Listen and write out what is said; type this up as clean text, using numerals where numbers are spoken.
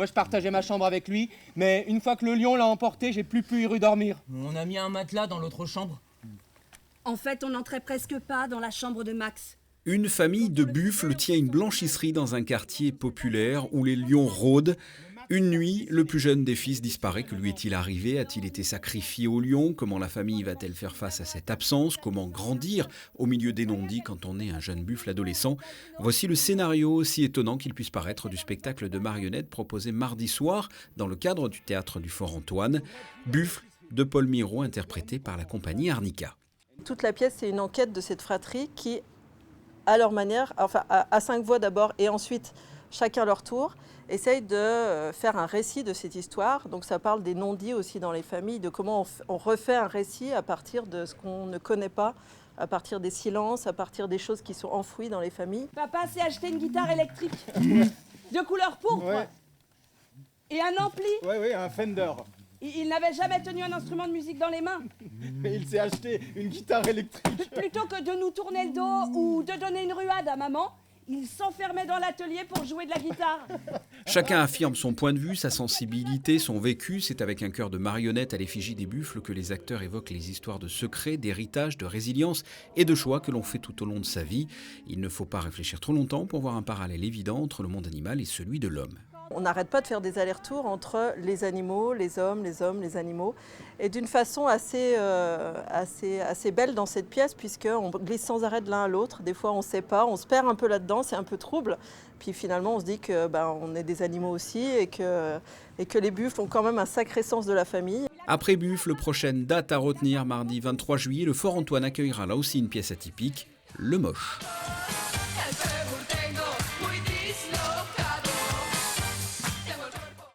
Moi, je partageais ma chambre avec lui, mais une fois que le lion l'a emporté, j'ai plus pu y redormir. On a mis un matelas dans l'autre chambre. En fait, on n'entrait presque pas dans la chambre de Max. Une famille de buffles tient une blanchisserie dans un quartier populaire où les lions rôdent. Une nuit, le plus jeune des fils disparaît. Que lui est-il arrivé? A-t-il été sacrifié au lion? Comment la famille va-t-elle faire face à cette absence? Comment grandir au milieu des non-dits quand on est un jeune buffle adolescent? Voici le scénario, aussi étonnant qu'il puisse paraître, du spectacle de marionnettes proposé mardi soir dans le cadre du théâtre du Fort-Antoine. Buffle de Paul Miro, interprété par la compagnie Arnica. Toute la pièce, c'est une enquête de cette fratrie qui, à leur manière, enfin à 5 voix d'abord et ensuite chacun leur tour, essaye de faire un récit de cette histoire. Donc ça parle des non-dits aussi dans les familles, de comment on refait un récit à partir de ce qu'on ne connaît pas, à partir des silences, à partir des choses qui sont enfouies dans les familles. Papa s'est acheté une guitare électrique de couleur pourpre Ouais. et un ampli. Oui, un Fender. Il n'avait jamais tenu un instrument de musique dans les mains. Et il s'est acheté une guitare électrique. Plutôt que de nous tourner le dos ou de donner une ruade à maman, il s'enfermait dans l'atelier pour jouer de la guitare. Chacun affirme son point de vue, sa sensibilité, son vécu. C'est avec un cœur de marionnette à l'effigie des buffles que les acteurs évoquent les histoires de secrets, d'héritage, de résilience et de choix que l'on fait tout au long de sa vie. Il ne faut pas réfléchir trop longtemps pour voir un parallèle évident entre le monde animal et celui de l'homme. On n'arrête pas de faire des allers-retours entre les animaux, les hommes, les animaux, et d'une façon assez belle dans cette pièce, puisqu'on glisse sans arrêt de l'un à l'autre. Des fois, on ne sait pas, on se perd un peu là-dedans, c'est un peu trouble. Puis finalement, on se dit que on est des animaux aussi et que les buffles ont quand même un sacré sens de la famille. Après Buffle, prochaine date à retenir, mardi 23 juillet, le Fort-Antoine accueillera là aussi une pièce atypique, Le Moche.